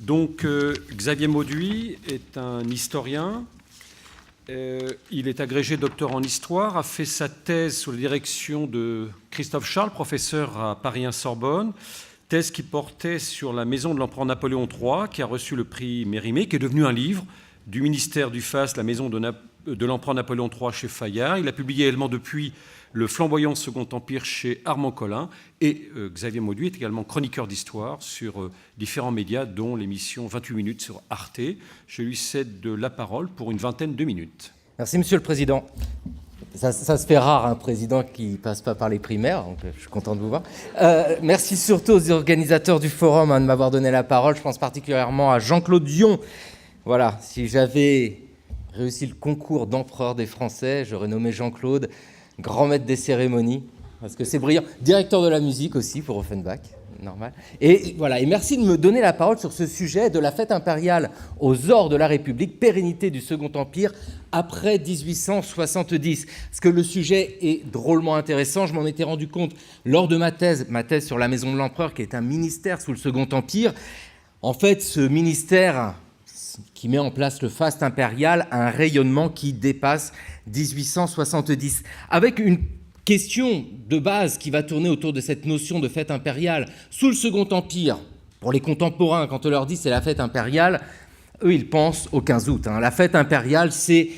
Donc, Xavier Mauduit est un historien. Il est agrégé docteur en histoire, a fait sa thèse sous la direction de Christophe Charles, professeur à Paris 1 Sorbonne, thèse qui portait sur la maison de l'empereur Napoléon III, qui a reçu le prix Mérimée, qui est devenu un livre du ministère du Faste, la maison de l'empereur Napoléon III chez Fayard. Il a publié également depuis le flamboyant Second Empire chez Armand Collin. Et Xavier Mauduit est également chroniqueur d'histoire sur différents médias, dont l'émission 28 minutes sur Arte. Je lui cède la parole pour une vingtaine de minutes. Merci, Monsieur le Président. Ça se fait rare, un président qui ne passe pas par les primaires, donc je suis content de vous voir. Merci surtout aux organisateurs du forum de m'avoir donné la parole. Je pense particulièrement à Jean-Claude Dion. Voilà, si j'avais réussi le concours d'empereur des Français, j'aurais nommé Jean-Claude grand maître des cérémonies, parce que c'est brillant. Directeur de la musique aussi pour Offenbach, normal. Et voilà, et merci de me donner la parole sur ce sujet de la fête impériale aux ors de la République, pérennité du Second Empire après 1870. Parce que le sujet est drôlement intéressant. Je m'en étais rendu compte lors de ma thèse sur la Maison de l'Empereur, qui est un ministère sous le Second Empire. En fait, ce ministère qui met en place le faste impérial a un rayonnement qui dépasse 1870, avec une question de base qui va tourner autour de cette notion de fête impériale. Sous le Second Empire, pour les contemporains, quand on leur dit c'est la fête impériale, eux, ils pensent au 15 août. La fête impériale, c'est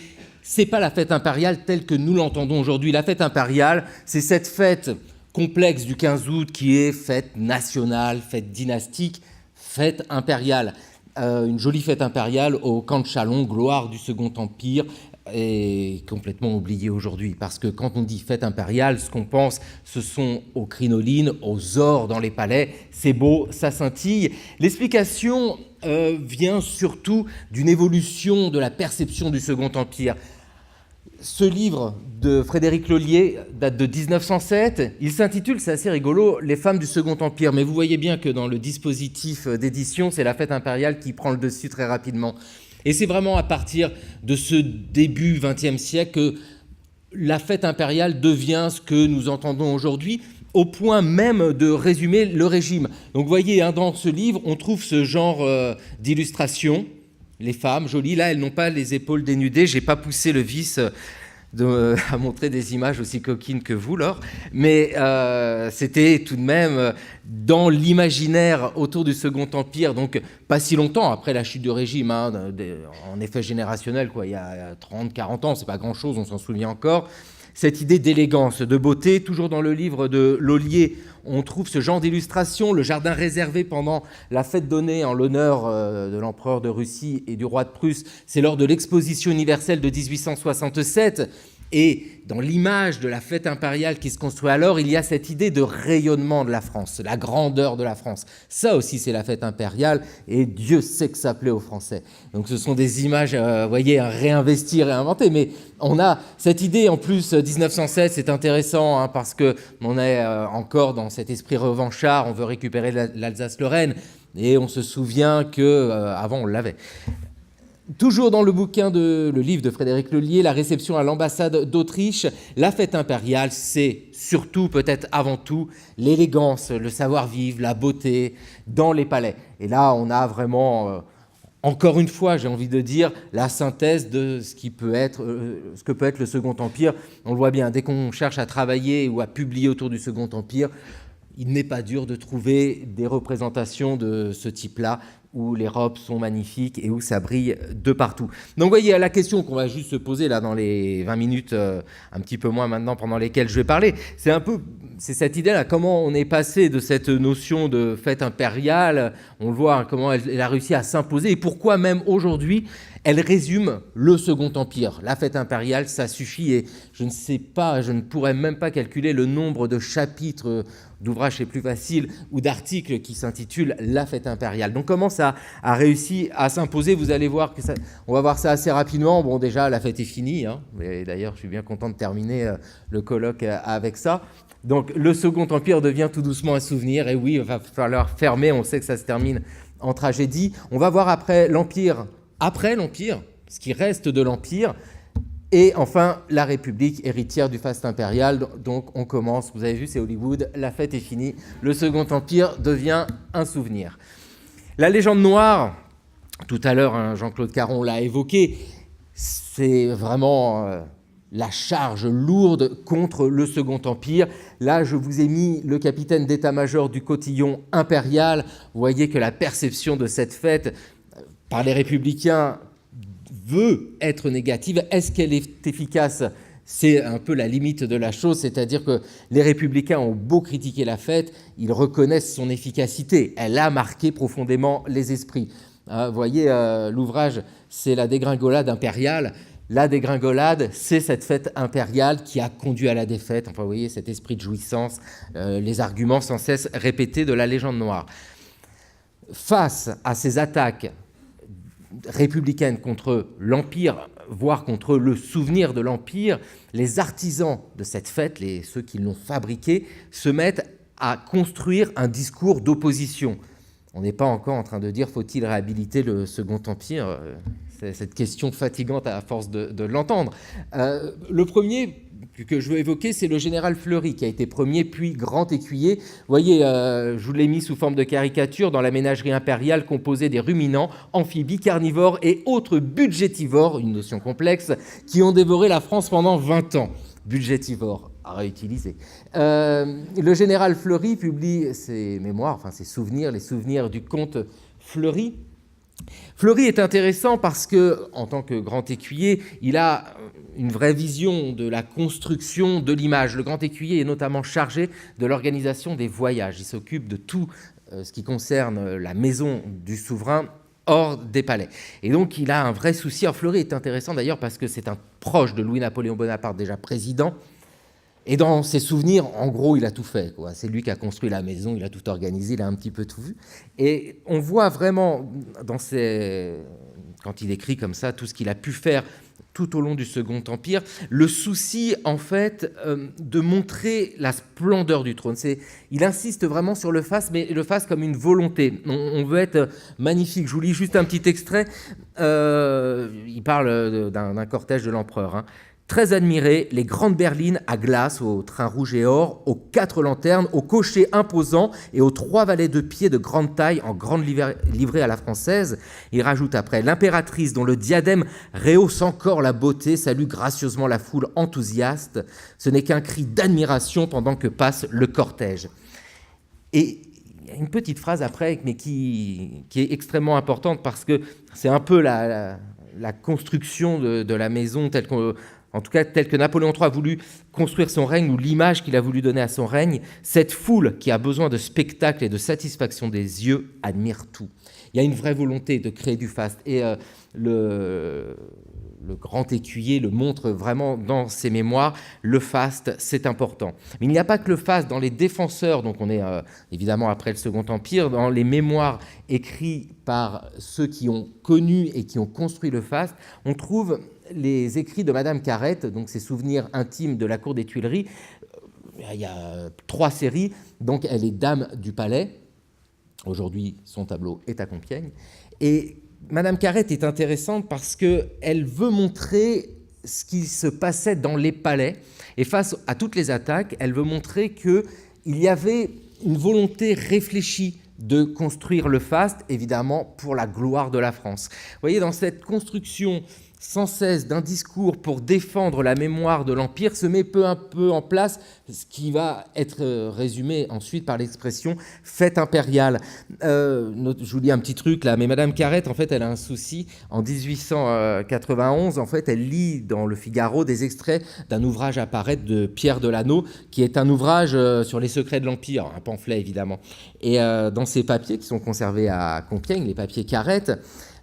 pas la fête impériale telle que nous l'entendons aujourd'hui. La fête impériale, c'est cette fête complexe du 15 août qui est fête nationale, fête dynastique, fête impériale. Une jolie fête impériale au camp de Châlons, gloire du Second Empire, est complètement oubliée aujourd'hui. Parce que quand on dit fête impériale, ce qu'on pense, ce sont aux crinolines, aux ors dans les palais. C'est beau, ça scintille. L'explication vient surtout d'une évolution de la perception du Second Empire. Ce livre de Frédéric Lollier date de 1907. Il s'intitule, c'est assez rigolo, « Les femmes du Second Empire ». Mais vous voyez bien que dans le dispositif d'édition, c'est la fête impériale qui prend le dessus très rapidement. Et c'est vraiment à partir de ce début XXe siècle que la fête impériale devient ce que nous entendons aujourd'hui, au point même de résumer le régime. Donc vous voyez, dans ce livre, on trouve ce genre d'illustration. Les femmes, jolies, là, elles n'ont pas les épaules dénudées. Je n'ai pas poussé le vice à montrer des images aussi coquines que vous, Laure. Mais c'était tout de même dans l'imaginaire autour du Second Empire, donc pas si longtemps après la chute du régime, en effet générationnel, quoi, il y a 30, 40 ans, c'est pas grand-chose, on s'en souvient encore. Cette idée d'élégance, de beauté, toujours dans le livre de Lollier, on trouve ce genre d'illustration, le jardin réservé pendant la fête donnée en l'honneur de l'empereur de Russie et du roi de Prusse. C'est lors de l'exposition universelle de 1867. Et dans l'image de la fête impériale qui se construit alors, il y a cette idée de rayonnement de la France, la grandeur de la France. Ça aussi, c'est la fête impériale, et Dieu sait que ça plaît aux Français. Donc ce sont des images, vous voyez, à réinvestir et à inventer. Mais on a cette idée, en plus, 1907, c'est intéressant, parce qu'on est encore dans cet esprit revanchard, on veut récupérer l'Alsace-Lorraine, et on se souvient qu'avant, on l'avait. Toujours dans le livre de Frédéric Lollier, la réception à l'ambassade d'Autriche, la fête impériale, c'est surtout, peut-être avant tout, l'élégance, le savoir-vivre, la beauté dans les palais. Et là, on a vraiment, encore une fois, j'ai envie de dire, la synthèse de ce que peut être le Second Empire. On le voit bien, dès qu'on cherche à travailler ou à publier autour du Second Empire, il n'est pas dur de trouver des représentations de ce type-là, où les robes sont magnifiques et où ça brille de partout. Donc vous voyez, la question qu'on va juste se poser là dans les 20 minutes, un petit peu moins maintenant, pendant lesquelles je vais parler, c'est cette idée-là, comment on est passé de cette notion de fête impériale, on le voit, comment elle a réussi à s'imposer, et pourquoi même aujourd'hui, elle résume le Second Empire. La fête impériale, ça suffit, et je ne pourrais même pas calculer le nombre de chapitres d'ouvrages, c'est plus facile, ou d'articles qui s'intitulent « La fête impériale ». Donc comment ça a réussi à s'imposer? Vous allez voir on va voir ça assez rapidement. Bon, déjà, la fête est finie, et d'ailleurs, je suis bien content de terminer le colloque avec ça. Donc le Second Empire devient tout doucement un souvenir, et oui, il va falloir fermer, on sait que ça se termine en tragédie. On va voir après l'Empire, ce qui reste de l'Empire, et enfin la République, héritière du faste impérial. Donc on commence, vous avez vu, c'est Hollywood, la fête est finie, le Second Empire devient un souvenir. La légende noire, tout à l'heure, hein, Jean-Claude Caron l'a évoqué, c'est vraiment la charge lourde contre le Second Empire. Là, je vous ai mis le capitaine d'état-major du cotillon impérial. Vous voyez que la perception de cette fête par les républicains veut être négative. Est-ce qu'elle est efficace ? C'est un peu la limite de la chose, c'est-à-dire que les républicains ont beau critiquer la fête, ils reconnaissent son efficacité. Elle a marqué profondément les esprits. Vous voyez, l'ouvrage, c'est la dégringolade impériale. La dégringolade, c'est cette fête impériale qui a conduit à la défaite. Enfin, vous voyez, cet esprit de jouissance, les arguments sans cesse répétés de la légende noire. Face à ces attaques républicaines contre l'Empire, voire contre le souvenir de l'Empire, les artisans de cette fête, ceux qui l'ont fabriquée, se mettent à construire un discours d'opposition. On n'est pas encore en train de dire « faut-il réhabiliter le Second Empire ?» C'est cette question fatigante à force de l'entendre. Le premier que je veux évoquer, c'est le général Fleury, qui a été premier puis grand écuyer. Vous voyez, je vous l'ai mis sous forme de caricature dans la ménagerie impériale composée des ruminants, amphibies, carnivores et autres budgétivores, une notion complexe, qui ont dévoré la France pendant 20 ans. Budgétivores à réutiliser. Le général Fleury publie ses mémoires, enfin ses souvenirs, les souvenirs du comte Fleury. Fleury est intéressant parce que, en tant que grand écuyer, il a une vraie vision de la construction de l'image. Le grand écuyer est notamment chargé de l'organisation des voyages. Il s'occupe de tout ce qui concerne la maison du souverain hors des palais. Et donc, il a un vrai souci. Alors, Fleury est intéressant d'ailleurs parce que c'est un proche de Louis-Napoléon Bonaparte, déjà président. Et dans ses souvenirs, en gros, il a tout fait, quoi. C'est lui qui a construit la maison, il a tout organisé, il a un petit peu tout vu. Et on voit vraiment, quand il écrit comme ça, tout ce qu'il a pu faire tout au long du Second Empire, le souci, en fait, de montrer la splendeur du trône. Il insiste vraiment sur le faste, mais le faste comme une volonté. On veut être magnifique. Je vous lis juste un petit extrait. Il parle d'un cortège de l'empereur, hein. Très admiré, les grandes berlines à glace, au train rouge et or, aux 4 lanternes, aux cochers imposants et aux 3 valets de pied de grande taille en grande livrée à la française. Il rajoute après, l'impératrice dont le diadème rehausse encore la beauté salue gracieusement la foule enthousiaste. Ce n'est qu'un cri d'admiration pendant que passe le cortège. Et il y a une petite phrase après, mais qui est extrêmement importante parce que c'est un peu la construction de la maison telle qu'on... En tout cas, tel que Napoléon III a voulu construire son règne ou l'image qu'il a voulu donner à son règne, cette foule qui a besoin de spectacle et de satisfaction des yeux admire tout. Il y a une vraie volonté de créer du faste. Et le grand écuyer le montre vraiment dans ses mémoires. Le faste, c'est important. Mais il n'y a pas que le faste. Dans les défenseurs, donc on est évidemment après le Second Empire, dans les mémoires écrits par ceux qui ont connu et qui ont construit le faste, on trouve les écrits de Madame Carrette, donc ses souvenirs intimes de la cour des Tuileries. Il y a 3 séries, donc elle est dame du palais. Aujourd'hui, son tableau est à Compiègne. Et Madame Carrette est intéressante parce qu'elle veut montrer ce qui se passait dans les palais. Et face à toutes les attaques, elle veut montrer qu'il y avait une volonté réfléchie de construire le faste, évidemment, pour la gloire de la France. Vous voyez, dans cette construction sans cesse d'un discours pour défendre la mémoire de l'Empire, se met peu à peu en place ce qui va être résumé ensuite par l'expression « fête impériale ». Je vous lis un petit truc là, mais Madame Carrette, en fait, elle a un souci. En 1891, en fait, elle lit dans Le Figaro des extraits d'un ouvrage à paraître de Pierre Delano, qui est un ouvrage sur les secrets de l'Empire, un pamphlet évidemment. Et dans ces papiers qui sont conservés à Compiègne, les papiers Carrette,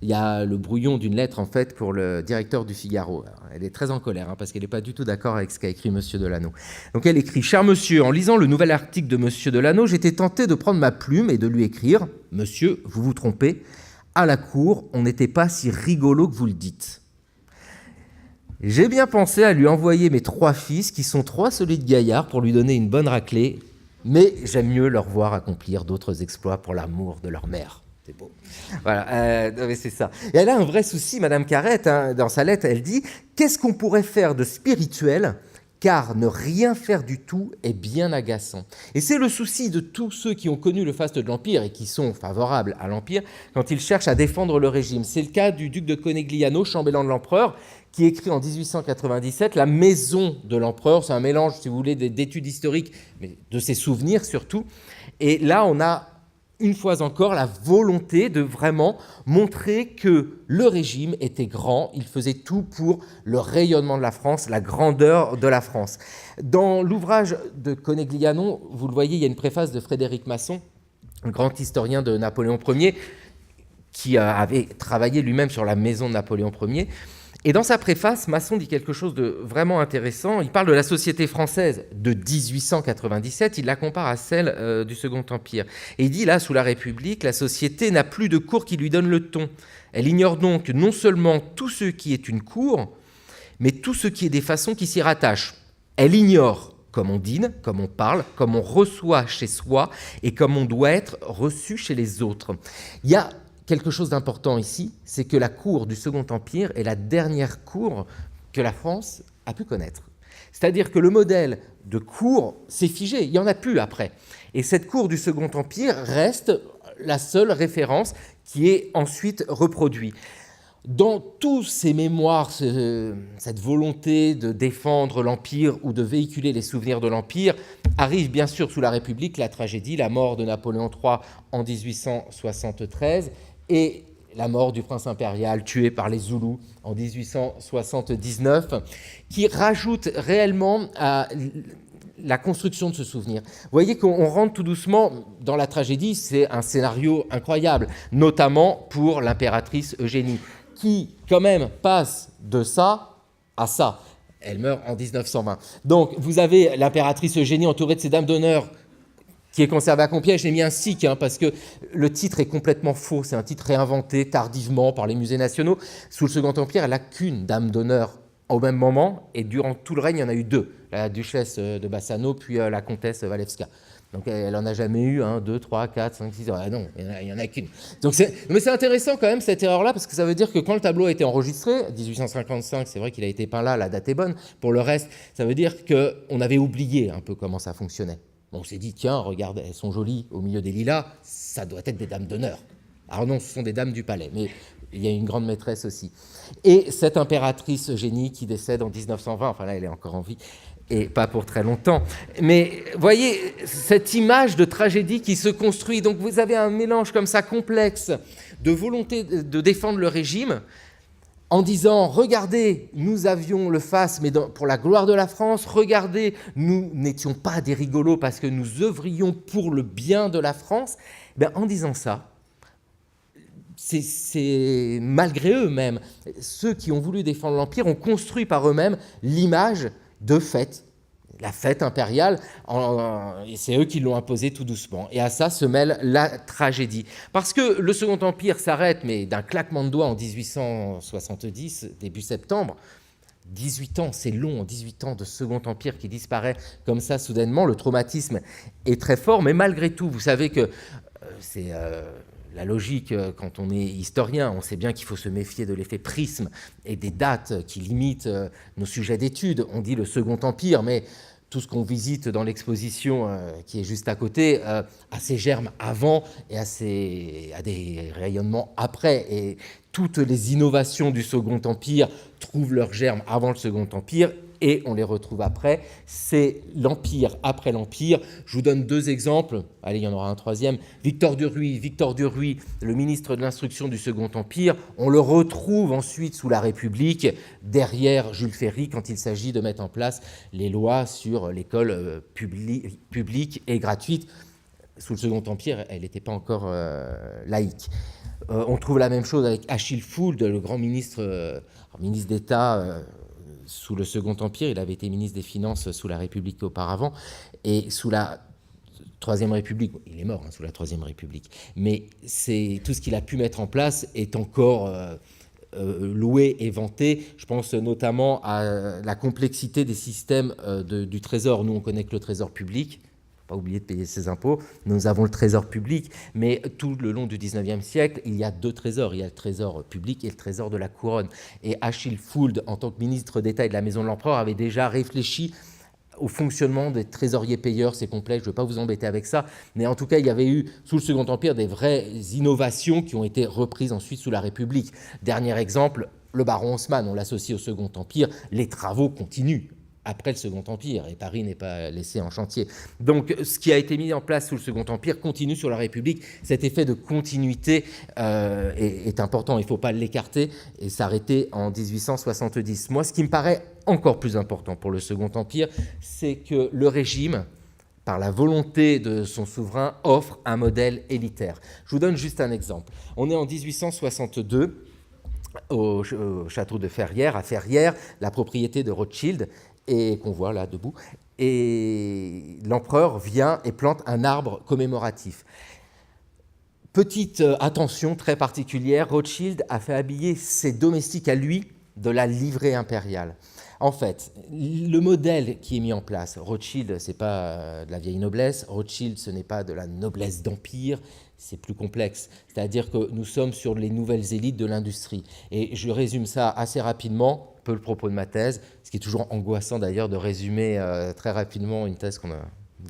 il y a le brouillon d'une lettre, en fait, pour le directeur du Figaro. Alors, elle est très en colère, parce qu'elle n'est pas du tout d'accord avec ce qu'a écrit Monsieur Delano. Donc, elle écrit « Cher monsieur, en lisant le nouvel article de Monsieur Delano, j'étais tenté de prendre ma plume et de lui écrire « Monsieur, vous vous trompez. À la cour, on n'était pas si rigolo que vous le dites. » J'ai bien pensé à lui envoyer mes 3 fils, qui sont 3 solides gaillards, pour lui donner une bonne raclée, mais j'aime mieux leur voir accomplir d'autres exploits pour l'amour de leur mère. C'est beau. Voilà, c'est ça. Et elle a un vrai souci, Madame Carrette, hein, dans sa lettre, elle dit « Qu'est-ce qu'on pourrait faire de spirituel car ne rien faire du tout est bien agaçant. Et c'est le souci de tous ceux qui ont connu le faste de l'Empire et qui sont favorables à l'Empire quand ils cherchent à défendre le régime. C'est le cas du duc de Conegliano, chambellan de l'empereur, qui écrit en 1897 La maison de l'empereur. C'est un mélange, si vous voulez, d'études historiques, mais de ses souvenirs surtout. Et là, on a une fois encore la volonté de vraiment montrer que le régime était grand, il faisait tout pour le rayonnement de la France, la grandeur de la France. Dans l'ouvrage de Conegliano, vous le voyez, il y a une préface de Frédéric Masson, un grand historien de Napoléon Ier, qui avait travaillé lui-même sur la maison de Napoléon Ier. Et dans sa préface, Masson dit quelque chose de vraiment intéressant. Il parle de la société française de 1897, il la compare à celle du Second Empire. Et il dit là, sous la République, la société n'a plus de cour qui lui donne le ton. Elle ignore donc non seulement tout ce qui est une cour, mais tout ce qui est des façons qui s'y rattachent. Elle ignore comme on dîne, comme on parle, comme on reçoit chez soi et comme on doit être reçu chez les autres. Il y a quelque chose d'important ici, c'est que la cour du Second Empire est la dernière cour que la France a pu connaître. C'est-à-dire que le modèle de cour s'est figé, il n'y en a plus après. Et cette cour du Second Empire reste la seule référence qui est ensuite reproduite. Dans tous ces mémoires, cette volonté de défendre l'Empire ou de véhiculer les souvenirs de l'Empire, arrive bien sûr sous la République la tragédie, la mort de Napoléon III en 1873, et la mort du prince impérial tué par les Zoulous en 1879, qui rajoute réellement à la construction de ce souvenir. Vous voyez qu'on rentre tout doucement dans la tragédie, c'est un scénario incroyable, notamment pour l'impératrice Eugénie, qui quand même passe de ça à ça. Elle meurt en 1920. Donc vous avez l'impératrice Eugénie entourée de ses dames d'honneur, qui est conservé à Compiègne. J'ai mis un sic, parce que le titre est complètement faux. C'est un titre réinventé tardivement par les musées nationaux. Sous le Second Empire, elle n'a qu'une dame d'honneur au même moment, et durant tout le règne, il y en a eu deux. La duchesse de Bassano, puis la comtesse Walewska. Donc elle n'en a jamais eu 1, 2, 3, 4, 5, 6... Ah non, il n'y en a qu'une. Donc mais c'est intéressant quand même, cette erreur-là, parce que ça veut dire que quand le tableau a été enregistré, 1855, c'est vrai qu'il a été peint là, la date est bonne. Pour le reste, ça veut dire qu'on avait oublié un peu comment ça fonctionnait. On s'est dit, tiens, regarde, elles sont jolies au milieu des lilas, ça doit être des dames d'honneur. Alors non, ce sont des dames du palais, mais il y a une grande maîtresse aussi. Et cette impératrice Eugénie qui décède en 1920, enfin là, elle est encore en vie, et pas pour très longtemps. Mais voyez, cette image de tragédie qui se construit, donc vous avez un mélange comme ça complexe de volonté de défendre le régime, en disant, regardez, nous avions le faste, mais pour la gloire de la France, regardez, nous n'étions pas des rigolos parce que nous œuvrions pour le bien de la France. Ben, en disant ça, c'est malgré eux-mêmes, ceux qui ont voulu défendre l'Empire ont construit par eux-mêmes l'image de fête, la fête impériale, et c'est eux qui l'ont imposée tout doucement. Et à ça se mêle la tragédie. Parce que le Second Empire s'arrête, mais d'un claquement de doigts en 1870, début septembre. 18 ans, c'est long, 18 ans de Second Empire qui disparaît comme ça soudainement. Le traumatisme est très fort, mais malgré tout, vous savez que c'est... la logique, quand on est historien, on sait bien qu'il faut se méfier de l'effet prisme et des dates qui limitent nos sujets d'études. On dit le Second Empire, mais tout ce qu'on visite dans l'exposition qui est juste à côté a ses germes avant et a des rayonnements après. Et toutes les innovations du Second Empire trouvent leurs germes avant le Second Empire et on les retrouve après. C'est l'Empire après l'Empire. Je vous donne deux exemples. Allez, il y en aura un troisième. Victor Duruy, le ministre de l'Instruction du Second Empire, on le retrouve ensuite sous la République, derrière Jules Ferry, quand il s'agit de mettre en place les lois sur l'école publique et gratuite. Sous le Second Empire, elle n'était pas encore laïque. On trouve la même chose avec Achille Fould, le grand ministre d'État sous le Second Empire. Il avait été ministre des Finances sous la République auparavant. Et sous la Troisième République, il est mort sous la Troisième République, mais tout ce qu'il a pu mettre en place est encore loué et vanté. Je pense notamment à la complexité des systèmes du Trésor. Nous, on connaît que le Trésor public. Pas oublier de payer ses impôts. Nous avons le trésor public, mais tout le long du 19e siècle, il y a deux trésors. Il y a le trésor public et le trésor de la couronne. Et Achille Fould, en tant que ministre d'État et de la Maison de l'Empereur, avait déjà réfléchi au fonctionnement des trésoriers payeurs, c'est complexe, je ne vais pas vous embêter avec ça, mais en tout cas, il y avait eu, sous le Second Empire, des vraies innovations qui ont été reprises ensuite sous la République. Dernier exemple, le baron Haussmann, on l'associe au Second Empire, les travaux continuent après le Second Empire, et Paris n'est pas laissé en chantier. Donc, ce qui a été mis en place sous le Second Empire continue sur la République. Cet effet de continuité est important, il ne faut pas l'écarter et s'arrêter en 1870. Moi, ce qui me paraît encore plus important pour le Second Empire, c'est que le régime, par la volonté de son souverain, offre un modèle élitaire. Je vous donne juste un exemple. On est en 1862, au château de Ferrières, à Ferrières, la propriété de Rothschild, et qu'on voit là debout, et l'empereur vient et plante un arbre commémoratif. Petite attention très particulière, Rothschild a fait habiller ses domestiques à lui de la livrée impériale. En fait, le modèle qui est mis en place, Rothschild, ce n'est pas de la vieille noblesse, Rothschild, ce n'est pas de la noblesse d'empire, c'est plus complexe. C'est-à-dire que nous sommes sur les nouvelles élites de l'industrie. Et je résume ça assez rapidement, un peu le propos de ma thèse, ce qui est toujours angoissant d'ailleurs de résumer très rapidement une thèse qu'on a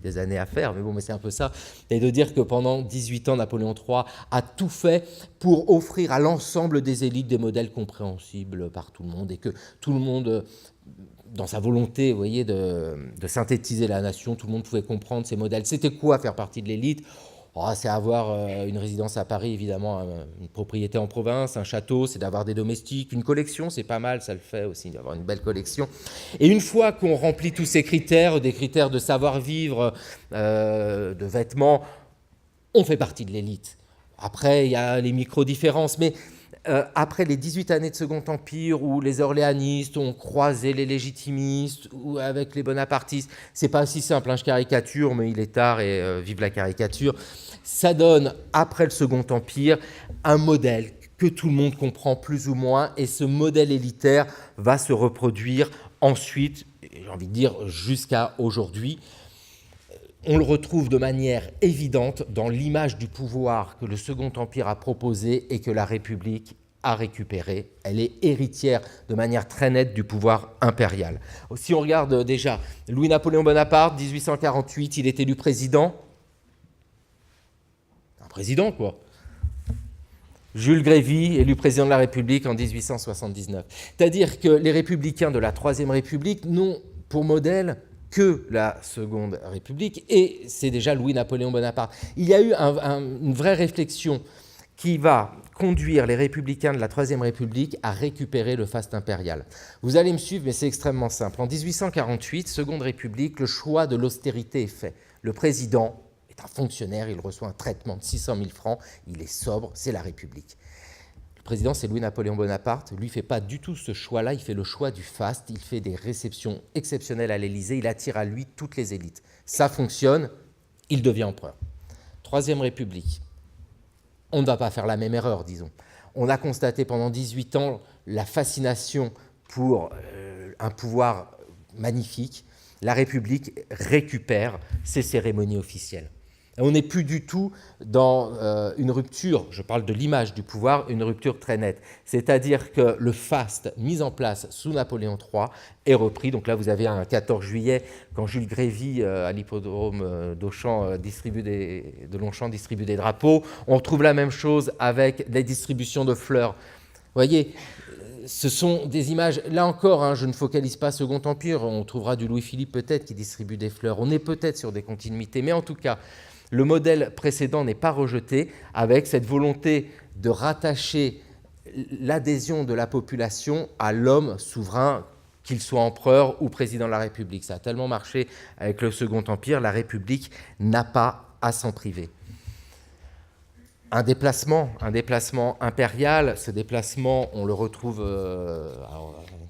des années à faire, mais bon, mais c'est un peu ça, et de dire que pendant 18 ans, Napoléon III a tout fait pour offrir à l'ensemble des élites des modèles compréhensibles par tout le monde, et que tout le monde, dans sa volonté, vous voyez, de synthétiser la nation, tout le monde pouvait comprendre ces modèles. C'était quoi faire partie de l'élite ? C'est avoir une résidence à Paris, évidemment, une propriété en province, un château, c'est d'avoir des domestiques, une collection, c'est pas mal, ça le fait aussi, d'avoir une belle collection. Et une fois qu'on remplit tous ces critères, des critères de savoir-vivre, de vêtements, on fait partie de l'élite. Après, il y a les micro-différences, mais après les 18 années de Second Empire où les orléanistes ont croisé les légitimistes ou avec les bonapartistes, c'est pas si simple, hein, je caricature, mais il est tard et vive la caricature. Ça donne, après le Second Empire, un modèle que tout le monde comprend plus ou moins, et ce modèle élitaire va se reproduire ensuite, j'ai envie de dire jusqu'à aujourd'hui. On le retrouve de manière évidente dans l'image du pouvoir que le Second Empire a proposé et que la République a récupéré. Elle est héritière de manière très nette du pouvoir impérial. Si on regarde déjà Louis-Napoléon Bonaparte, 1848, il est élu président. Un président, quoi. Jules Grévy, élu président de la République en 1879. C'est-à-dire que les républicains de la Troisième République n'ont pour modèle que la Seconde République, et c'est déjà Louis-Napoléon Bonaparte. Il y a eu une vraie réflexion qui va conduire les républicains de la Troisième République à récupérer le faste impérial. Vous allez me suivre, mais c'est extrêmement simple. En 1848, Seconde République, le choix de l'austérité est fait. Le président est un fonctionnaire, il reçoit un traitement de 600 000 francs, il est sobre, c'est la République. Le président, c'est Louis-Napoléon Bonaparte. Lui, il ne fait pas du tout ce choix-là. Il fait le choix du faste. Il fait des réceptions exceptionnelles à l'Élysée. Il attire à lui toutes les élites. Ça fonctionne. Il devient empereur. Troisième République. On ne va pas faire la même erreur, disons. On a constaté pendant 18 ans la fascination pour un pouvoir magnifique. La République récupère ses cérémonies officielles. On n'est plus du tout dans une rupture, je parle de l'image du pouvoir, une rupture très nette. C'est-à-dire que le faste mis en place sous Napoléon III est repris. Donc là, vous avez un 14 juillet, quand Jules Grévy, à l'hippodrome d'Auchan, de Longchamp, distribue des drapeaux. On retrouve la même chose avec les distributions de fleurs. Vous voyez, ce sont des images, là encore, hein, je ne focalise pas Second Empire, on trouvera du Louis-Philippe peut-être qui distribue des fleurs. On est peut-être sur des continuités, mais en tout cas, le modèle précédent n'est pas rejeté, avec cette volonté de rattacher l'adhésion de la population à l'homme souverain, qu'il soit empereur ou président de la République. Ça a tellement marché avec le Second Empire, la République n'a pas à s'en priver. Un déplacement impérial, ce déplacement, on le retrouve...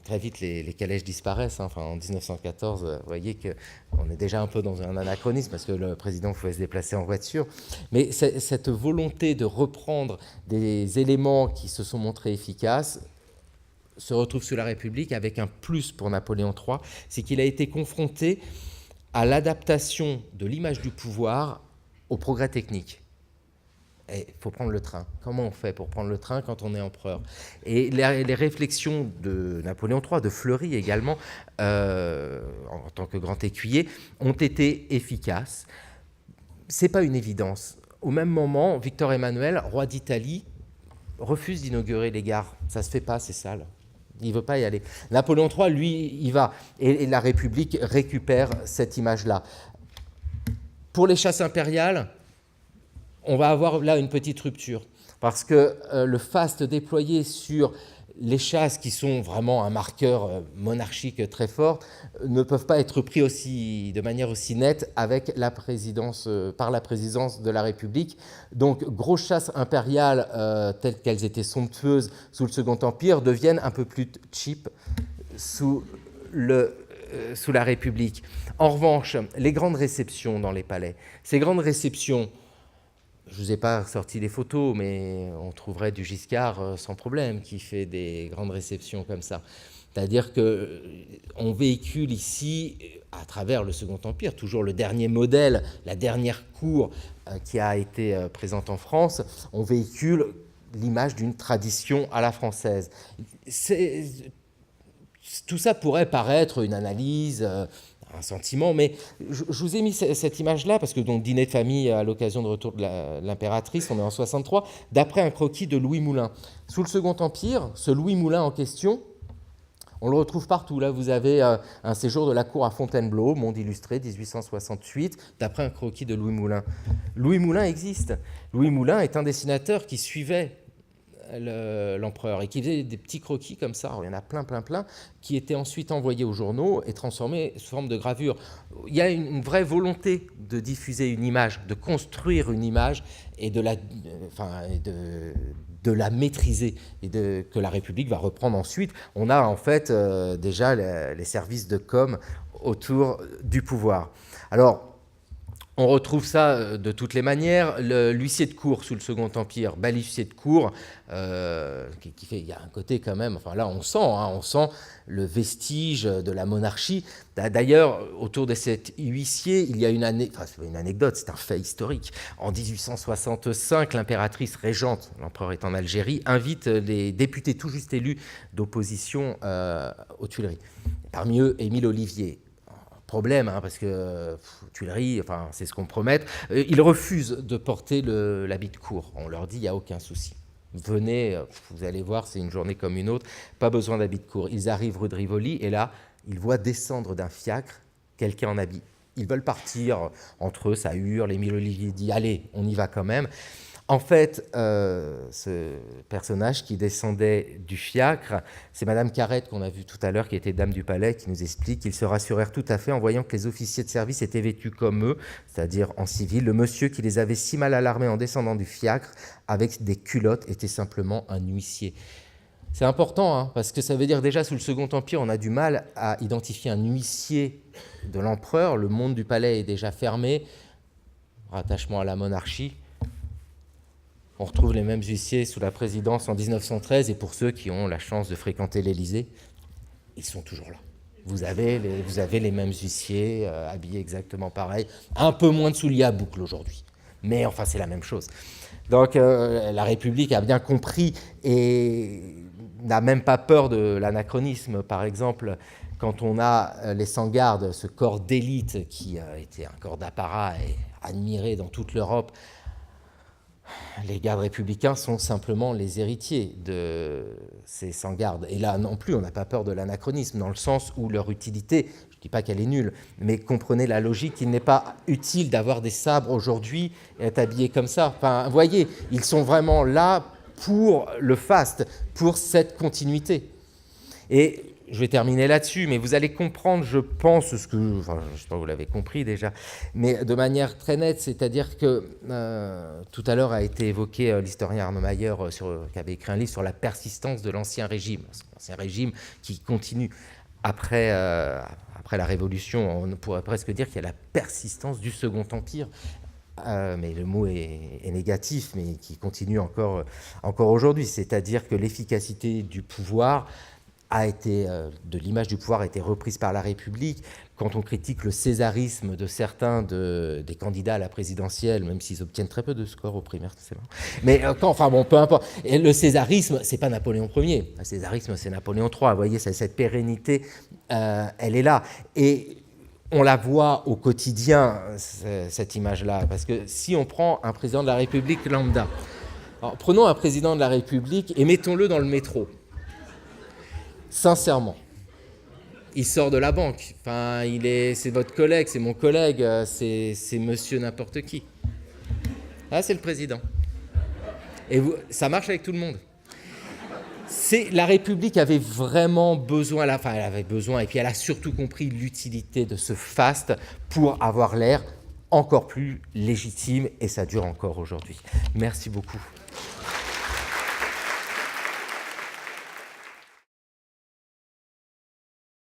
très vite, les calèches disparaissent. Hein. Enfin, en 1914, vous voyez qu'on est déjà un peu dans un anachronisme parce que le président pouvait se déplacer en voiture. Mais cette volonté de reprendre des éléments qui se sont montrés efficaces se retrouve sous la République avec un plus pour Napoléon III, c'est qu'il a été confronté à l'adaptation de l'image du pouvoir au progrès technique. il faut prendre le train. Comment on fait pour prendre le train quand on est empereur? Et les réflexions de Napoléon III, de Fleury également, en tant que grand écuyer, ont été efficaces. C'est pas une évidence. Au même moment, Victor Emmanuel, roi d'Italie, refuse d'inaugurer les gares. Ça se fait pas, c'est sale. Il ne veut pas y aller. Napoléon III, lui, y va. Et la République récupère cette image-là. Pour les chasses impériales, on va avoir là une petite rupture. Parce que le faste déployé sur les chasses, qui sont vraiment un marqueur monarchique très fort, ne peuvent pas être pris de manière aussi nette avec par la présidence de la République. Donc, grosses chasses impériales, telles qu'elles étaient somptueuses sous le Second Empire, deviennent un peu plus cheap sous la République. En revanche, les grandes réceptions dans les palais, ces grandes réceptions, je ne vous ai pas sorti les photos, mais on trouverait du Giscard sans problème qui fait des grandes réceptions comme ça. C'est-à-dire qu'on véhicule ici, à travers le Second Empire, toujours le dernier modèle, la dernière cour qui a été présente en France, on véhicule l'image d'une tradition à la française. Tout ça pourrait paraître une analyse, un sentiment, mais je vous ai mis cette image-là parce que donc dîner de famille à l'occasion de retour de l'impératrice, on est en 63, d'après un croquis de Louis Moulin. Sous le Second Empire, ce Louis Moulin en question, on le retrouve partout. Là, vous avez un séjour de la cour à Fontainebleau, monde illustré, 1868, d'après un croquis de Louis Moulin. Louis Moulin existe. Louis Moulin est un dessinateur qui suivait l'empereur et qui faisait des petits croquis comme ça, il y en a plein, qui étaient ensuite envoyés aux journaux et transformés sous forme de gravure. Il y a une vraie volonté de diffuser une image, de construire une image et de la maîtriser et que la République va reprendre ensuite. On a en fait déjà les services de com autour du pouvoir. Alors, on retrouve ça de toutes les manières. L'huissier de cour sous le Second Empire, l'huissier de cour, qui fait, il y a un côté quand même, enfin là on sent le vestige de la monarchie. D'ailleurs, autour de cet huissier, il y a une anecdote, c'est un fait historique. En 1865, l'impératrice régente, l'empereur est en Algérie, invite les députés tout juste élus d'opposition aux Tuileries. Parmi eux, Émile Ollivier. Problème, parce que Tuileries, c'est ce qu'on promet. Ils refusent de porter l'habit de cour. On leur dit, il n'y a aucun souci. Venez, vous allez voir, c'est une journée comme une autre, pas besoin d'habit de cour. Ils arrivent rue de Rivoli et là, ils voient descendre d'un fiacre quelqu'un en habit. Ils veulent partir entre eux, ça hurle. Émile Ollivier dit, allez, on y va quand même. En fait, ce personnage qui descendait du fiacre, c'est Madame Carrette qu'on a vue tout à l'heure, qui était dame du palais, qui nous explique qu'ils se rassurèrent tout à fait en voyant que les officiers de service étaient vêtus comme eux, c'est-à-dire en civil. Le monsieur qui les avait si mal alarmés en descendant du fiacre avec des culottes était simplement un huissier. C'est important, parce que ça veut dire déjà sous le Second Empire, on a du mal à identifier un huissier de l'empereur. Le monde du palais est déjà fermé, rattachement à la monarchie. On retrouve les mêmes huissiers sous la présidence en 1913, et pour ceux qui ont la chance de fréquenter l'Élysée, ils sont toujours là. Vous avez les mêmes huissiers, habillés exactement pareil, un peu moins de souliers à boucles aujourd'hui, mais enfin c'est la même chose. Donc la République a bien compris et n'a même pas peur de l'anachronisme. Par exemple, quand on a les 100 gardes, ce corps d'élite qui était un corps d'apparat et admiré dans toute l'Europe, les gardes républicains sont simplement les héritiers de ces 100 gardes. Et là non plus, on n'a pas peur de l'anachronisme, dans le sens où leur utilité, je ne dis pas qu'elle est nulle, mais comprenez la logique, il n'est pas utile d'avoir des sabres aujourd'hui et être habillés comme ça. Enfin, vous voyez, ils sont vraiment là pour le faste, pour cette continuité. Et je vais terminer là-dessus, mais vous allez comprendre, je pense, je ne sais pas si vous l'avez compris déjà, mais de manière très nette, c'est-à-dire que tout à l'heure a été évoqué l'historien Arnaud Mayer, qui avait écrit un livre sur la persistance de l'Ancien Régime. L'Ancien Régime qui continue après la Révolution. On pourrait presque dire qu'il y a la persistance du Second Empire, mais le mot est négatif, mais qui continue encore aujourd'hui. C'est-à-dire que l'efficacité du pouvoir de l'image du pouvoir a été reprise par la République. Quand on critique le césarisme de certains des candidats à la présidentielle, même s'ils obtiennent très peu de scores aux primaires, c'est bon. Mais peu importe. Et le césarisme, c'est pas Napoléon Ier. Le césarisme, c'est Napoléon III. Vous voyez, cette pérennité, elle est là. Et on la voit au quotidien, cette image-là. Parce que si on prend un président de la République lambda, alors prenons un président de la République et mettons-le dans le métro. Sincèrement, il sort de la banque. Enfin, c'est votre collègue, c'est mon collègue, c'est monsieur n'importe qui. Là, c'est le président. Et ça marche avec tout le monde. La République avait vraiment besoin, elle avait besoin, et puis elle a surtout compris l'utilité de ce faste pour avoir l'air encore plus légitime, et ça dure encore aujourd'hui. Merci beaucoup.